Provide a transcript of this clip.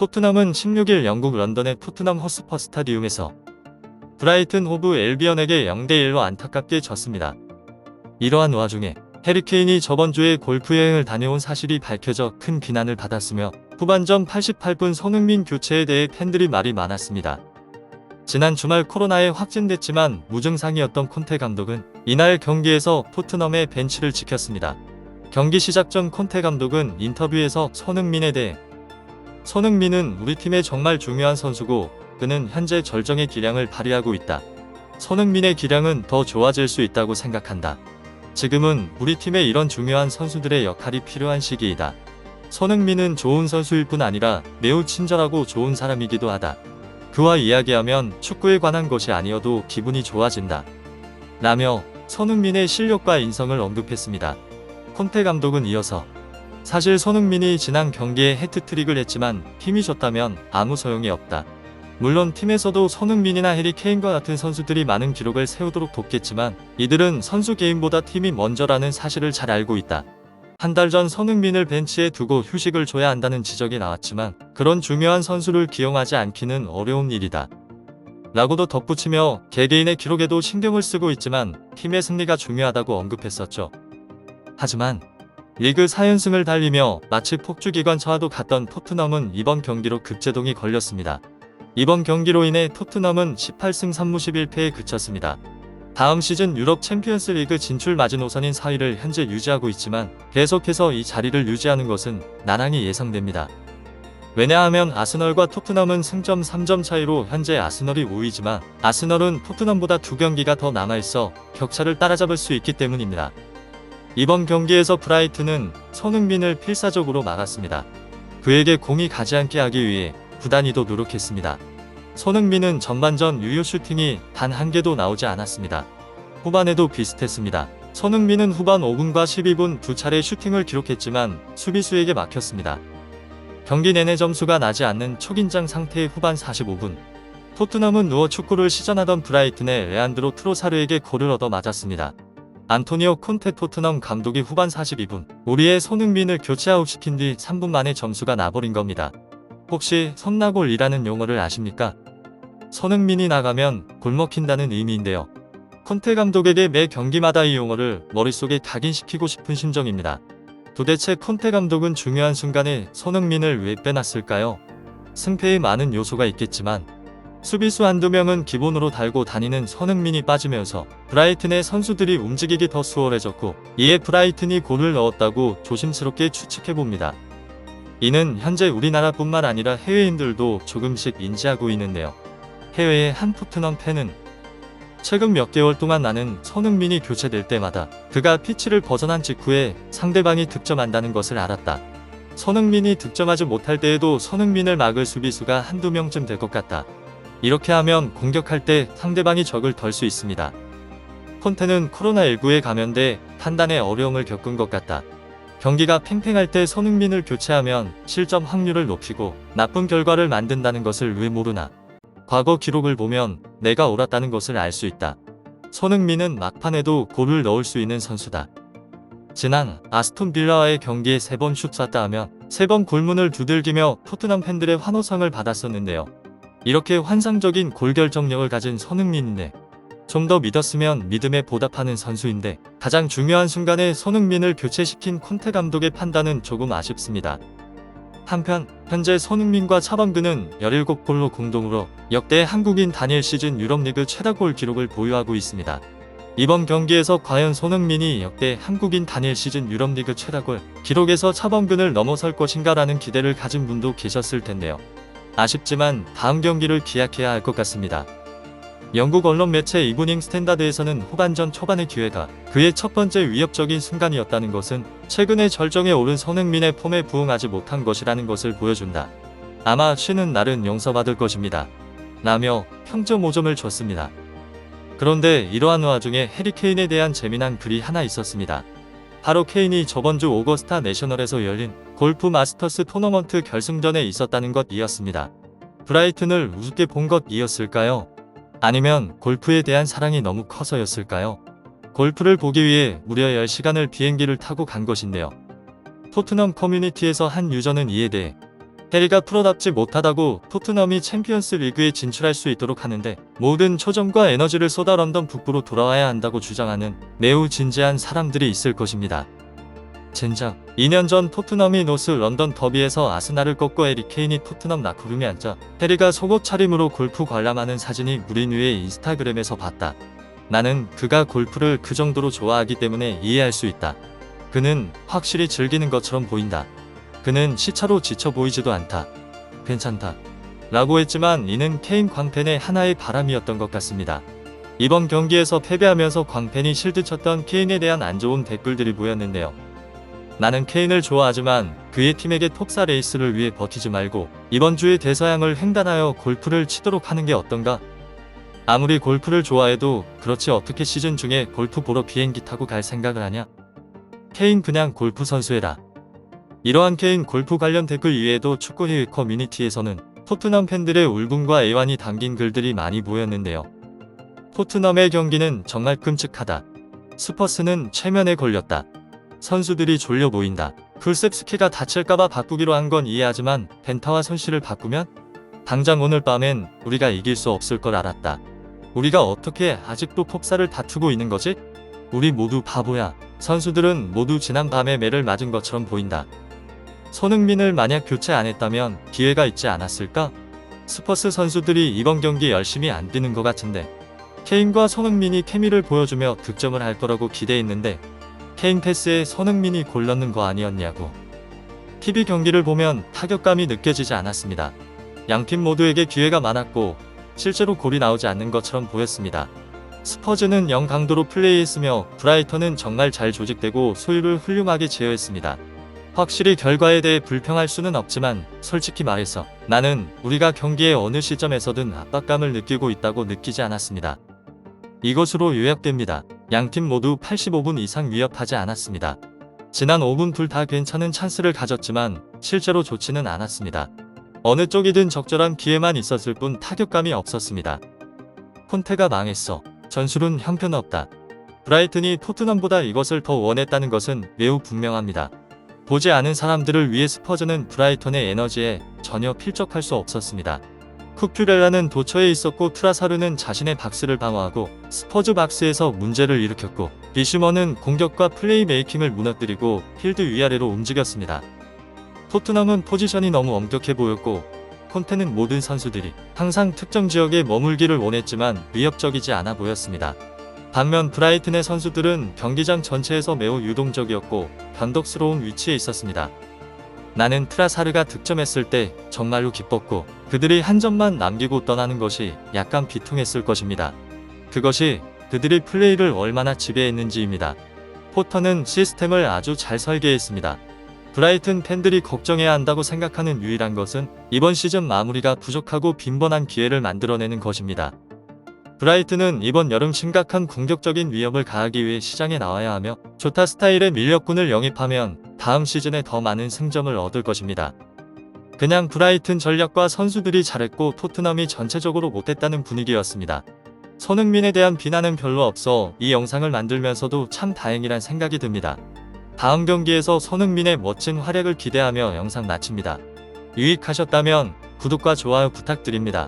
토트넘은 16일 영국 런던의 토트넘 호스퍼 스타디움에서 브라이튼 호브 엘비언에게 0대1로 안타깝게 졌습니다. 이러한 와중에 해리 케인이 저번 주에 골프 여행을 다녀온 사실이 밝혀져 큰 비난을 받았으며 후반전 88분 손흥민 교체에 대해 팬들이 말이 많았습니다. 지난 주말 코로나에 확진됐지만 무증상이었던 콘테 감독은 이날 경기에서 토트넘의 벤치를 지켰습니다. 경기 시작 전 콘테 감독은 인터뷰에서 손흥민에 대해 손흥민은 우리 팀의 정말 중요한 선수고 그는 현재 절정의 기량을 발휘하고 있다. 손흥민의 기량은 더 좋아질 수 있다고 생각한다. 지금은 우리 팀에 이런 중요한 선수들의 역할이 필요한 시기이다. 손흥민은 좋은 선수일 뿐 아니라 매우 친절하고 좋은 사람이기도 하다. 그와 이야기하면 축구에 관한 것이 아니어도 기분이 좋아진다. 라며 손흥민의 실력과 인성을 언급했습니다. 콘테 감독은 이어서 사실 손흥민이 지난 경기에 해트트릭을 했지만 힘이 졌다면 아무 소용이 없다. 물론 팀에서도 손흥민이나 해리 케인과 같은 선수들이 많은 기록을 세우도록 돕겠지만 이들은 선수 개인보다 팀이 먼저라는 사실을 잘 알고 있다. 한 달 전 손흥민을 벤치에 두고 휴식을 줘야 한다는 지적이 나왔지만 그런 중요한 선수를 기용하지 않기는 어려운 일이다. 라고도 덧붙이며 개개인의 기록에도 신경을 쓰고 있지만 팀의 승리가 중요하다고 언급했었죠. 하지만 리그 4연승을 달리며 마치 폭주기관차와도 같던 토트넘은 이번 경기로 급제동이 걸렸습니다. 이번 경기로 인해 토트넘은 18승 3무 11패에 그쳤습니다. 다음 시즌 유럽 챔피언스 리그 진출 마지노선인 4위를 현재 유지하고 있지만 계속해서 이 자리를 유지하는 것은 나랑이 예상됩니다. 왜냐하면 아스널과 토트넘은 승점 3점 차이로 현재 아스널이 5위지만 아스널은 토트넘보다 2경기가 더 남아있어 격차를 따라잡을 수 있기 때문입니다. 이번 경기에서 브라이튼은 손흥민을 필사적으로 막았습니다. 그에게 공이 가지 않게 하기 위해 구단위도 노력했습니다. 손흥민은 전반전 유효 슈팅이 단 한 개도 나오지 않았습니다. 후반에도 비슷했습니다. 손흥민은 후반 5분과 12분 두 차례 슈팅을 기록했지만 수비수에게 막혔습니다. 경기 내내 점수가 나지 않는 초긴장 상태의 후반 45분 토트넘은 누워 축구를 시전하던 브라이튼의 레안드로 트로사르에게 골을 얻어 맞았습니다. 안토니오 콘테 토트넘 감독이 후반 42분 우리의 손흥민을 교체 아웃시킨 뒤 3분 만에 점수가 나버린 겁니다. 혹시 손나골이라는 용어를 아십니까? 손흥민이 나가면 골 먹힌다는 의미인데요. 콘테 감독에게 매 경기마다 이 용어를 머릿속에 각인시키고 싶은 심정입니다. 도대체 콘테 감독은 중요한 순간에 손흥민을 왜 빼놨을까요? 승패에 많은 요소가 있겠지만 수비수 한두 명은 기본으로 달고 다니는 손흥민이 빠지면서 브라이튼의 선수들이 움직이기 더 수월해졌고 이에 브라이튼이 골을 넣었다고 조심스럽게 추측해봅니다. 이는 현재 우리나라뿐만 아니라 해외인들도 조금씩 인지하고 있는데요. 해외의 한 토트넘 팬은 최근 몇 개월 동안 나는 손흥민이 교체될 때마다 그가 피치를 벗어난 직후에 상대방이 득점한다는 것을 알았다. 손흥민이 득점하지 못할 때에도 손흥민을 막을 수비수가 한두 명쯤 될 것 같다. 이렇게 하면 공격할 때 상대방이 적을 덜 수 있습니다. 콘테는 코로나19에 감염돼 판단에 어려움을 겪은 것 같다. 경기가 팽팽할 때 손흥민을 교체하면 실점 확률을 높이고 나쁜 결과를 만든다는 것을 왜 모르나. 과거 기록을 보면 내가 옳았다는 것을 알 수 있다. 손흥민은 막판에도 골을 넣을 수 있는 선수다. 지난 아스톤 빌라와의 경기에 3번 슛 쐈다 하면 3번 골문을 두들기며 토트넘 팬들의 환호성을 받았었는데요. 이렇게 환상적인 골 결정력을 가진 손흥민인데 좀 더 믿었으면 믿음에 보답하는 선수인데 가장 중요한 순간에 손흥민을 교체시킨 콘테 감독의 판단은 조금 아쉽습니다. 한편 현재 손흥민과 차범근은 17골로 공동으로 역대 한국인 단일 시즌 유럽리그 최다골 기록을 보유하고 있습니다. 이번 경기에서 과연 손흥민이 역대 한국인 단일 시즌 유럽리그 최다골 기록에서 차범근을 넘어설 것인가라는 기대를 가진 분도 계셨을 텐데요. 아쉽지만 다음 경기를 기약해야 할 것 같습니다. 영국 언론 매체 이브닝 스탠다드에서는 후반전 초반의 기회가 그의 첫 번째 위협적인 순간이었다는 것은 최근에 절정에 오른 손흥민의 폼에 부응하지 못한 것이라는 것을 보여준다. 아마 쉬는 날은 용서받을 것입니다. 라며 평점 5점을 줬습니다. 그런데 이러한 와중에 해리 케인에 대한 재미난 글이 하나 있었습니다. 바로 케인이 저번주 오거스타 내셔널에서 열린 골프 마스터스 토너먼트 결승전에 있었다는 것이었습니다. 브라이튼을 우습게 본 것이었을까요? 아니면 골프에 대한 사랑이 너무 커서였을까요? 골프를 보기 위해 무려 10시간을 비행기를 타고 간 것인데요. 토트넘 커뮤니티에서 한 유저는 이에 대해 해리가 프로답지 못하다고 토트넘이 챔피언스 리그에 진출할 수 있도록 하는데 모든 초점과 에너지를 쏟아 런던 북부로 돌아와야 한다고 주장하는 매우 진지한 사람들이 있을 것입니다. 젠장, 2년 전 토트넘이 노스 런던 더비에서 아스날을 꺾고 해리 케인이 토트넘 라커룸에 앉아 해리가 속옷 차림으로 골프 관람하는 사진이 무린 위에 인스타그램에서 봤다. 나는 그가 골프를 그 정도로 좋아하기 때문에 이해할 수 있다. 그는 확실히 즐기는 것처럼 보인다. 그는 시차로 지쳐 보이지도 않다. 괜찮다. 라고 했지만 이는 케인 광팬의 하나의 바람이었던 것 같습니다. 이번 경기에서 패배하면서 광팬이 실드쳤던 케인에 대한 안 좋은 댓글들이 보였는데요. 나는 케인을 좋아하지만 그의 팀에게 톱사 레이스를 위해 버티지 말고 이번 주에 대서양을 횡단하여 골프를 치도록 하는 게 어떤가? 아무리 골프를 좋아해도 그렇지 어떻게 시즌 중에 골프 보러 비행기 타고 갈 생각을 하냐? 케인 그냥 골프 선수해라. 이러한 케인 골프 관련 댓글 이외에도 축구 해외 커뮤니티에서는 토트넘 팬들의 울분과 애환이 담긴 글들이 많이 보였는데요. 토트넘의 경기는 정말 끔찍하다. 스퍼스는 최면에 걸렸다. 선수들이 졸려 보인다. 쿨셉스키가 다칠까봐 바꾸기로 한 건 이해하지만 벤타와 손실을 바꾸면? 당장 오늘 밤엔 우리가 이길 수 없을 걸 알았다. 우리가 어떻게 아직도 톱사를 다투고 있는 거지? 우리 모두 바보야. 선수들은 모두 지난 밤에 매를 맞은 것처럼 보인다. 손흥민을 만약 교체 안 했다면 기회가 있지 않았을까? 스퍼스 선수들이 이번 경기 열심히 안 뛰는 것 같은데 케인과 손흥민이 케미를 보여주며 득점을 할 거라고 기대했는데 케인 패스에 손흥민이 골 넣는 거 아니었냐고. TV 경기를 보면 타격감이 느껴지지 않았습니다. 양팀 모두에게 기회가 많았고 실제로 골이 나오지 않는 것처럼 보였습니다. 스퍼즈는 0 강도로 플레이했으며 브라이턴은 정말 잘 조직되고 소유를 훌륭하게 제어했습니다. 확실히 결과에 대해 불평할 수는 없지만 솔직히 말해서 나는 우리가 경기의 어느 시점에서든 압박감을 느끼고 있다고 느끼지 않았습니다. 이것으로 요약됩니다. 양팀 모두 85분 이상 위협하지 않았습니다. 지난 5분 둘 다 괜찮은 찬스를 가졌지만 실제로 좋지는 않았습니다. 어느 쪽이든 적절한 기회만 있었을 뿐 타격감이 없었습니다. 콘테가 망했어. 전술은 형편없다. 브라이튼이 토트넘보다 이것을 더 원했다는 것은 매우 분명합니다. 보지 않은 사람들을 위해 스퍼즈는 브라이턴의 에너지에 전혀 필적할 수 없었습니다. 쿠큐렐라는 도처에 있었고 트라사르는 자신의 박스를 방어하고 스퍼즈 박스에서 문제를 일으켰고 비슈머는 공격과 플레이메이킹을 무너뜨리고 필드 위아래로 움직였습니다. 토트넘은 포지션이 너무 엄격해 보였고 콘테는 모든 선수들이 항상 특정 지역에 머물기를 원했지만 위협적이지 않아 보였습니다. 반면 브라이튼의 선수들은 경기장 전체에서 매우 유동적이었고 변덕스러운 위치에 있었습니다. 나는 트라사르가 득점했을 때 정말로 기뻤고 그들이 한 점만 남기고 떠나는 것이 약간 비통했을 것입니다. 그것이 그들이 플레이를 얼마나 지배했는지입니다. 포터는 시스템을 아주 잘 설계했습니다. 브라이튼 팬들이 걱정해야 한다고 생각하는 유일한 것은 이번 시즌 마무리가 부족하고 빈번한 기회를 만들어내는 것입니다. 브라이튼은 이번 여름 심각한 공격적인 위협을 가하기 위해 시장에 나와야 하며 조타 스타일의 밀렵군을 영입하면 다음 시즌에 더 많은 승점을 얻을 것입니다. 그냥 브라이튼 전략과 선수들이 잘했고 토트넘이 전체적으로 못했다는 분위기였습니다. 손흥민에 대한 비난은 별로 없어 이 영상을 만들면서도 참 다행이란 생각이 듭니다. 다음 경기에서 손흥민의 멋진 활약을 기대하며 영상 마칩니다. 유익하셨다면 구독과 좋아요 부탁드립니다.